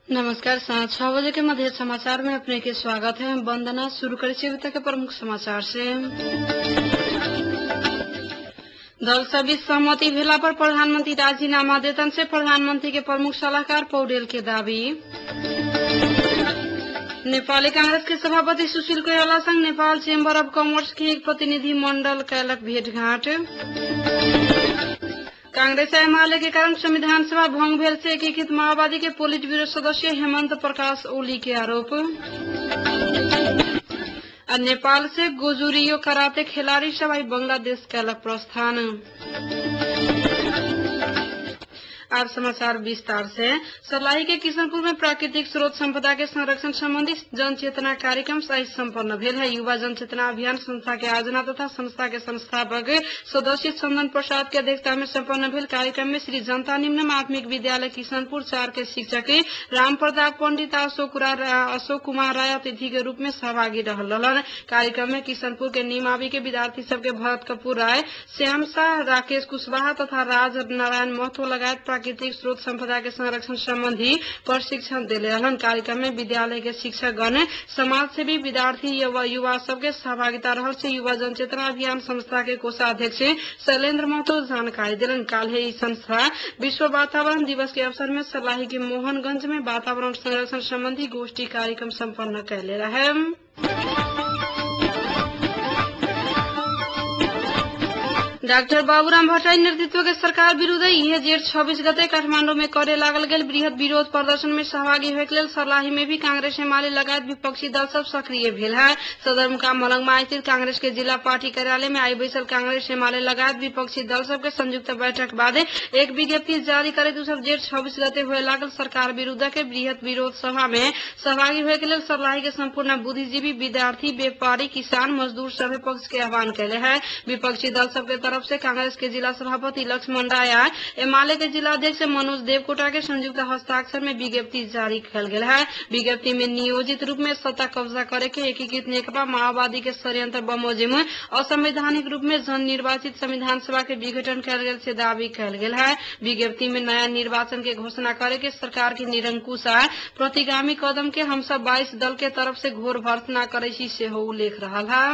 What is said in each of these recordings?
नमस्कार। साँझ 6 बजे के मध्य समाचार में अपने के स्वागत है। वंदना। शुरू करें अभी के प्रमुख समाचार से। दल से बीच सहमति भेला पर प्रधानमंत्री राजीनामा देतन से प्रधानमंत्री के प्रमुख सलाहकार पौडेल के दावी। नेपाली कांग्रेस के सभापति सुशील कोइराला संग नेपाल चेम्बर ऑफ कॉमर्स के एक प्रतिनिधि मंडल कैलक भेंटघाट। कांग्रेस एमाले के कारण संविधान सभा भंग भेल से एकीकृत माओवादी के पोलिट ब्यूरो सदस्य हेमंत प्रकाश ओली के आरोप। और नेपाल से गोजुरियो कराते खिलाड़ी सवाई बांग्लादेश कैलक प्रस्थान। अब समाचार विस्तार से। सर्लाही के किशनपुर में प्राकृतिक स्रोत संपदा के संरक्षण संबंधी जन चेतना कार्यक्रम आज सम्पन्न भेल है। युवा जन चेतना अभियान संस्था के आयोजना तथा संस्था के संस्थापक सदस्य चंदन प्रसाद के अध्यक्षता में सम्पन्न भेल कार्यक्रम में श्री जनता निम्न माध्यमिक विद्यालय किशनपुर 4 के शिक्षक राम प्रताप पंडित अशोक कुमार राय अतिथि के रूप में सहभागी रहलन। कार्यक्रम में किशनपुर के निमावी के विद्यार्थी सबके भरत कपूर राय, श्याम शाह, राकेश कुशवाहा तथा राज नारायण महतो लगायत प्राकृतिक स्रोत संपदा के संरक्षण संबंधी प्रशिक्षण दिले रहलन। कार्यक्रम में विद्यालय के शिक्षकगण, समाज सेवी, विद्यार्थी युवा सबके सहभागिता रहल से युवा जन चेतना अभियान संस्था के कोषाध्यक्ष शैलेन्द्र महतो जानकारी दिलन। काल्हे ई संस्था विश्व वातावरण दिवस के अवसर में सर्लाही के मोहनगंज में वातावरण संरक्षण संबंधी गोष्ठी कार्यक्रम सम्पन्न कैले रहे। डाक्टर बाबूराम भट्टराई नेतृत्व के सरकार विरुद्ध यह जेठ 26 गते काठमांडू में करे लागल गेल बृहद विरोध प्रदर्शन में सहभागी होय के लेल सर्लाही में भी कांग्रेस एमाले लगायत विपक्षी दल सब सक्रिय भेल है। सदरमुकाम मलंगमा स्थित कांग्रेस के जिला पार्टी कार्यालय में आई बैसल कांग्रेस एमाले लगायत विपक्षी दल सब के संयुक्त बैठक बाद एक विज्ञप्ति जारी करैत सब जेठ 26 गते होय लागल सरकार विरुद्ध के बृहद विरोध सभा में सहभागी होय के लेल सर्लाही के संपूर्ण बुद्धिजीवी, विद्यार्थी, व्यापारी, किसान, मजदूर सभे पक्ष के आह्वान कैले है। विपक्षी दल सब के तरफ से कांग्रेस के जिला सभापति लक्ष्मण राय, एमाले के जिला अध्यक्ष मनोज देवकोटा के संयुक्त हस्ताक्षर में विज्ञप्ति जारी कल गेल है। विज्ञप्ति में नियोजित रूप में सत्ता कब्जा करे के एकीकृत नेकपा माओवादी के षड्यंत्र बमोजिम असंवैधानिक रूप में जन निर्वाचित संविधान सभा के विघटन कल गेल से दावी कल गेल है। विज्ञप्ति में नया निर्वाचन के घोषणा करे के सरकार की निरंकुशा प्रतिगामी कदम के हम सब 22 दल के तरफ से घोर भर्त्सना करे से उल्लेख रहा है।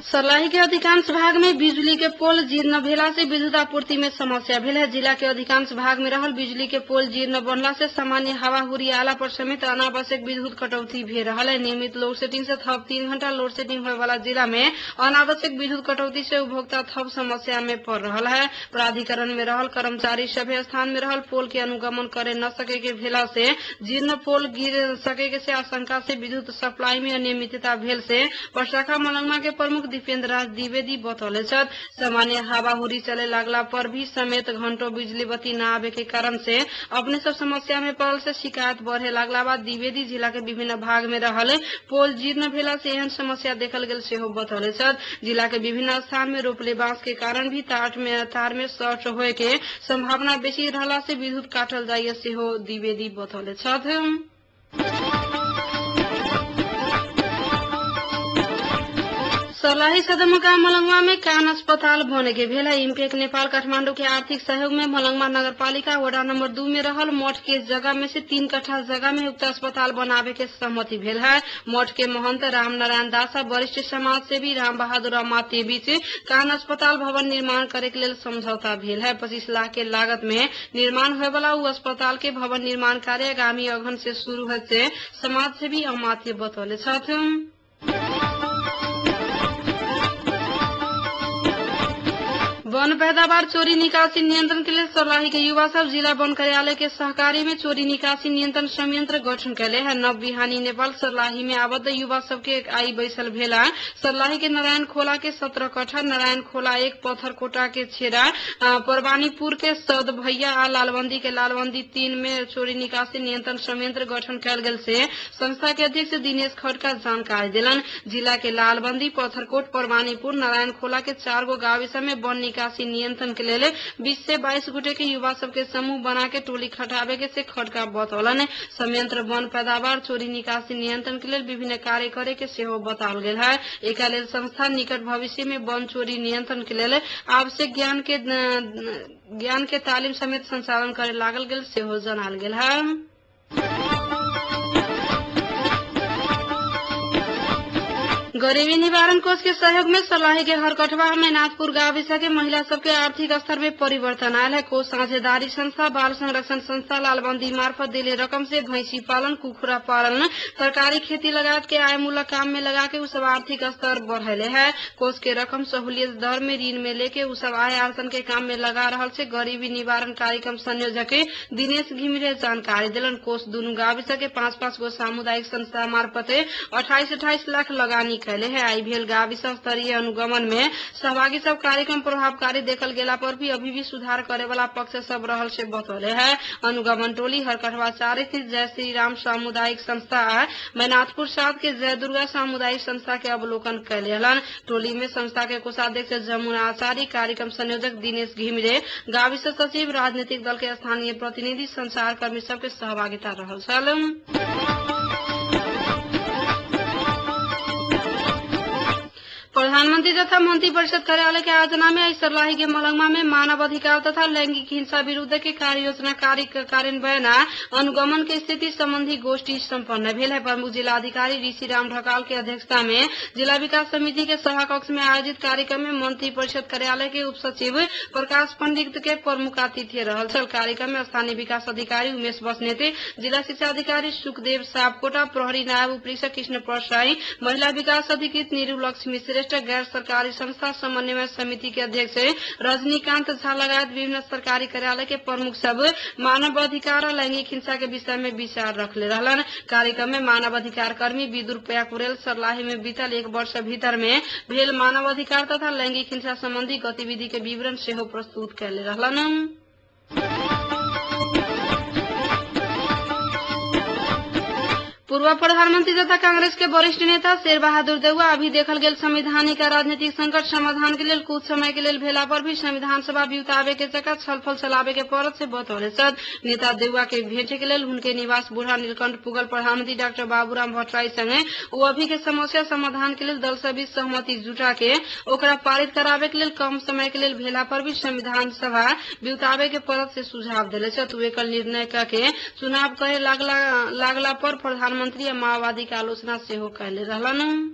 सर्लाही के अधिकांश भाग में बिजली के पोल जीर्ण भेला से विद्युत आपूर्ति में समस्या भेल है। जिला के अधिकांश भाग में रहल बिजली के पोल जीर्ण बनला से सामान्य हवा हुरी आला पर समेत अनावश्यक विद्युत कटौती भेल रहा है। नियमित लोड शेडिंग से थप 3 घंटा लोड शेडिंग होने वाला जिला में अनावश्यक विद्युत कटौती से उपभोक्ता थप समस्या में पड़ रहा है। प्राधिकरण में रहल कर्मचारी सभे स्थान में रहल पोल के अनुगमन करे न सके के भेला से जीर्ण पोल गिर सके से आशंका से विद्युत सप्लाई में अनियमितता भेल से प्रशाखा मलंगमा के प्रमुख दीपेन्द्र राज द्विवेदी बतौले छथि। सामान्य हवा हुरी चले लागला पर भी समेत घंटों बिजली बत्ती न आवे के कारण से अपने सब समस्या में पड़ल से शिकायत बढ़े लागला बाद द्विवेदी जिला के विभिन्न भाग में रहल पोल जीर्ण भेला से एहन समस्या देखल गेल सेहो बतौले छथि। जिला के विभिन्न स्थान में रोपले बांस के कारण भी तार में शॉर्ट होए के संभावना बेसी रहला से विद्युत काटल जाइए सेहो द्विवेदी बतौले छथि। सर्लाही सदरमुकाम मलंगवा में कान अस्पताल बने के भेल है। इम्पेक नेपाल काठमांडू के आर्थिक सहयोग में मलंगवा नगरपालिका वडा नंबर 2 में रहल मठ के जगह में से 3 कट्ठा जगह में उक्त अस्पताल बनावे के सहमति भेल है। मठ के महंत राम नारायण दास वरिष्ठ समाज सेवी राम बहादुर अमात्य बीच कान अस्पताल भवन निर्माण करे के लेल समझौता भेल है। 25 लाख के लागत में निर्माण होए वाला उ अस्पताल के भवन निर्माण कार्य आगामी अगहन से शुरू होय से समाज सेवी अमात्य बतौले छथि। वन पैदावार चोरी निकासी नियंत्रण के लिए सर्लाही के युवा सब जिला वन कार्यालय के सहकारी में चोरी निकासी नियंत्रण संयंत्र गठन कैले है। नव बिहानी नेपाल सर्लाही में आबद्ध युवा सब के आई बैसल भेला। सर्लाही के नारायण खोला के 17 कट्ठा, नारायण खोला 1 पत्थरकोटा के छेड़ा, परवानीपुर के सद भैया आ लालबंदी के लालबंदी 3 में चोरी निकासी नियंत्रण संयंत्र गठन कैल गेल से संस्था के अध्यक्ष दिनेश खड़का जानकारी दिलन। जिला के लालबंदी, पत्थरकोट, परवानीपुर, नारायण खोला के 4 गो गाविस में वन निकासी नियंत्रण के लिए 20 से 22 गुटे के युवा सब के समूह बना के टोली खटावे के से खड़का बतौलन। संयंत्र वन पैदावार चोरी निकासी नियंत्रण के लिए विभिन्न कार्य करे के सेहो बताल गेल है। एका लेल संस्था निकट भविष्य में वन चोरी नियंत्रण के लिए आवश्यक ज्ञान के तालीम समेत संचालन करे लागल गेल सेहो जनाल गेल है। गरीबी निवारण कोष के सहयोग में सर्लाही के हरकठवा में नाथपुर गाविसा के महिला सबके आर्थिक स्तर में परिवर्तन आयल है। कोष साझेदारी संस्था, बाल संरक्षण संस्था लालबंदी मार्फत दिले रकम से भैंसी पालन, कुखुरा पालन, तरकारी खेती लगायत के आय मूलक काम में लगा के उसब आर्थिक स्तर बढ़ेले है। कोष के रकम सहूलियत दर में ऋण में लेके उसब आय आर्जन के काम में लगा रहल से गरीबी निवारण कार्यक्रम संयोजक दिनेश घिमिरे जानकारी दिलन। कोष दुनू गाविसा के 5-5 गो सामुदायिक संस्था मार्फत 28-28 लाख लगानी कैले है। आई भेल गाविस स्तरीय अनुगमन में सहभागी सब कार्यक्रम प्रभावकारी देखल गेला पर भी अभी भी सुधार करे वाला पक्ष सब रहल से बतौले है। अनुगमन टोली हरकठवा 4 स्थित जय श्री राम सामुदायिक संस्था मैनाथपुर 7 के जय दुर्गा सामुदायिक संस्था के अवलोकन कैले हलन। टोली में संस्था के कोषाध्यक्ष जमुना आचार्य, कार्यक्रम संयोजक दिनेश घिमिरे, गाविस सचिव, राजनीतिक दल के स्थानीय प्रतिनिधि, संचार कर्मी सबके सहभागिता रहल छल। प्रधानमंत्री तथा मंत्री परिषद कार्यालय के आयोजना में आज सर्लाही के मलंगवा में मानव अधिकार तथा लैंगिक हिंसा विरुद्ध के कार्य योजना कार्यान्वयन अनुगमन के स्थिति संबंधी गोष्ठी सम्पन्न भेल है। प्रमुख जिलाधिकारी ऋषि राम ढकाल के अध्यक्षता में जिला विकास समिति के सभा कक्ष में आयोजित कार्यक्रम में मंत्री परिषद कार्यालय के उप सचिव प्रकाश पंडित के प्रमुख आतिथ्य रहल। कार्यक्रम में स्थानीय विकास अधिकारी उमेश बस्नेत, जिला शिक्षा अधिकारी सुखदेव सापकोटा, प्रहरी नायब उपरीक्षक कृष्ण परसाई, महिला विकास अधिकृत नीरू लक्ष्मी श्रेष्ठ, गैर सरकारी संस्था समन्वय समिति के अध्यक्ष रजनीकांत झा लगायत विभिन्न सरकारी कार्यालय के प्रमुख सब मानव अधिकार और लैंगिक हिंसा के विषय में विचार रखले रहलन। कार्यक्रम में मानव अधिकार कर्मी विदुर प्याकुरेल सर्लाही में बीतल 1 वर्ष भीतर में भेल मानव अधिकार तथा लैंगिक हिंसा संबंधी गतिविधि के विवरण सेहो प्रस्तुत कैले रहलन। पूर्व प्रधानमंत्री तथा कांग्रेस के वरिष्ठ नेता शेर बहादुर देउवा अभी देखल गेल संवैधानिक राजनीतिक संकट समाधान के लिए कुछ समय के लिए भेला पर भी संविधान सभा बिउतावे के जगह छलफल चलावे के पड़त से बतौले छथि। नेता देउवा के भेंटे के लिए उनके निवास बूढ़ा नीलकंठ पुगल प्रधानमंत्री डॉक्टर बाबूराम भट्टराई संगे वो अभी के समस्या समाधान के लिए दल से भी सहमति जुटा के ओकरा पारित करावे के लिए कम समय के लिए भेला पर भी संविधान सभा बिउतावे के पड़त से सुझाव दिले छथि। एकल निर्णय के चुनाव कहे लागला पर प्रधानमंत्री मंत्री माओवादी के आलोचना सेहो कैले रहलन।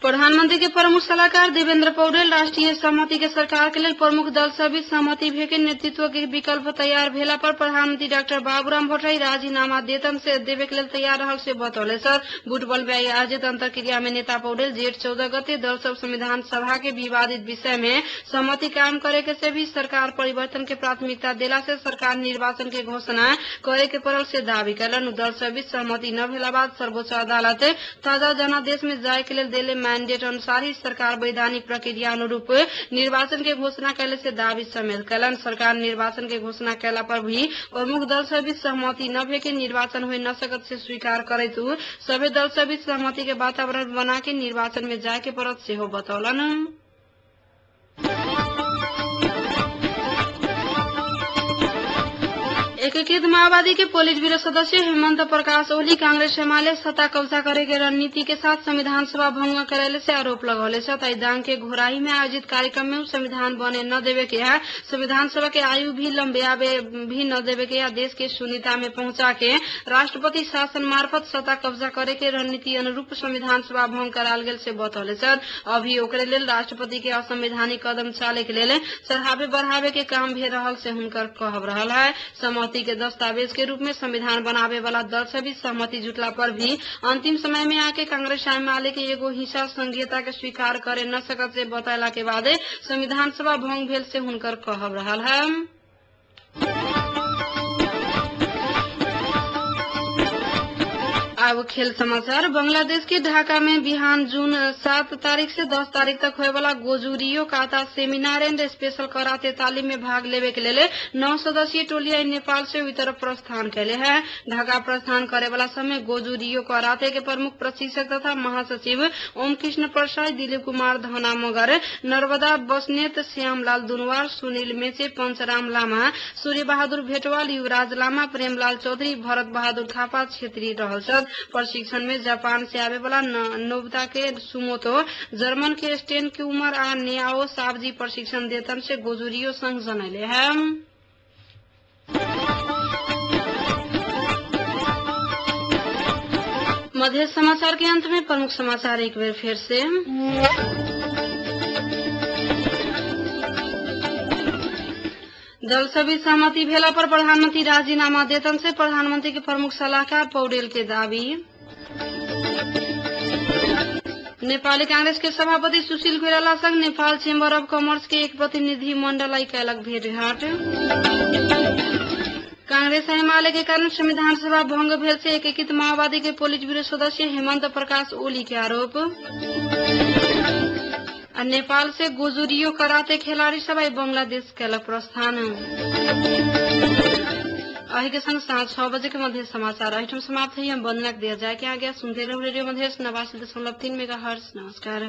प्रधानमंत्री के प्रमुख सलाहकार देवेंद्र पौडेल राष्ट्रीय सहमति के सरकार के लिए प्रमुख दल से भी सहमति भे के नेतृत्व के विकल्प तैयार भेला पर प्रधानमंत्री डॉक्टर बाबूराम भट्टराई राजीनामा देवे के लिए तैयार रहल से बतौले सर। बुटबल में आयोजित अंतरक्रिया में नेता पौडेल जेठ 14 गते दल सब संविधान सभा के विवादित विषय में सहमति कायम करे के से भी सरकार परिवर्तन के प्राथमिकता देला से सरकार निर्वाचन के घोषणा करे के पड़ल से दावी कैलन। दल से भी सहमति न भेला बाद सर्वोच्च अदालत ताजा जनादेश में जाए के लिए देले मैंडेट अनुसार ही सरकार वैधानिक प्रक्रिया अनुरूप निर्वाचन के घोषणा कैले से दावी समेत कैलन। सरकार निर्वाचन के घोषणा कैला पर भी प्रमुख दल से भी सहमति न भे के निर्वाचन हो न सकत से स्वीकार करे तो सभी दल से भी सहमति के वातावरण बना के निर्वाचन में जाए के पड़त से हो बतौलन। एकीकृत माओवादी के पोलिट ब्यूरो सदस्य हेमंत प्रकाश ओली कांग्रेस एमाले सत्ता कब्जा करे के रणनीति के साथ संविधान सभा भंग करेले से आरोप लगौले दांग के घोराई में आयोजित कार्यक्रम में संविधान बने न देवे के या संविधान सभा के आयु भी लंबियावे भी न देवे के या देश के शून्यता में पहुंचा के राष्ट्रपति शासन मार्फत सत्ता कब्जा करे के रणनीति अनुरूप संविधान सभा भंग कराल गेल से बतौले अभी ओकरे लेल राष्ट्रपति के असंवैधानिक कदम चाले के लेल चढ़ावे बढ़ावे के काम भी रहल से हुनकर कहब रहल है। सहमति के दस्तावेज के रूप में संविधान बनावे वाला दल से भी सहमति जुटला पर भी अंतिम समय में आके कांग्रेस एमाले के एगो हिस्सा संघीयता के स्वीकार करे न सकत से बताला के बाद संविधान सभा भंग भेल से हुनकर कहब रहल है। अब खेल समाचार। बांग्लादेश के ढाका में बिहान जून 7 तारीख से 10 तारीख तक होए वाला गोजुरियो काता सेमिनार एंड स्पेशल कराते तालीम में भाग लेवे के लिए 9 सदस्यीय टोलिया नेपाल से हुई तरफ प्रस्थान कैले है। ढाका प्रस्थान करे वाला समय गोजुरियो कराते के प्रमुख प्रशिक्षक तथा महासचिव ओम कृष्ण प्रसाद, दिलीप कुमार धना मगर, नर्मदा बस्नेत, श्यामलाल दुनवार, सुनील मेचे, पंचराम लामा, सूर्य बहादुर भेटवाल, युवराज लामा, प्रेमलाल चौधरी, भरत बहादुर थापा क्षेत्रीय रहल। प्रशिक्षण में जापान से आवे वाला नोबता के सुमोतो, जर्मन के स्टेन के उमर आ नेआओ साबजी प्रशिक्षण देतन से गोजुरियो संघ जनैले है। मध्य समाचार के अंत में प्रमुख समाचार एक बार फिर से। दल सभी सहमति भेला पर प्रधानमंत्री राजीनामा देतन से प्रधानमंत्री के प्रमुख सलाहकार पौडेल के दावी। नेपाली कांग्रेस के सभापति सुशील कोइराला संग नेपाल चेम्बर ऑफ कॉमर्स के एक प्रतिनिधि मंडल आई कैलक भेंटघाट। कांग्रेस एमाले के कारण संविधान सभा भंग भेल से एकीकृत माओवादी के पोलिट ब्यूरो सदस्य हेमंत प्रकाश ओली के आरोप। नेपाल से गोजुरियो कराते खिलाड़ी सब बांग्लादेश कैलक प्रस्थान। अही के संग साँझ 6 बजे के मध्य समाचार आइटम समाप्त है। हम बंदना दिया जाए कि आगे सुनते रहो रेडियो मध्य 89.3 मेगाहर्ट्ज। नमस्कार।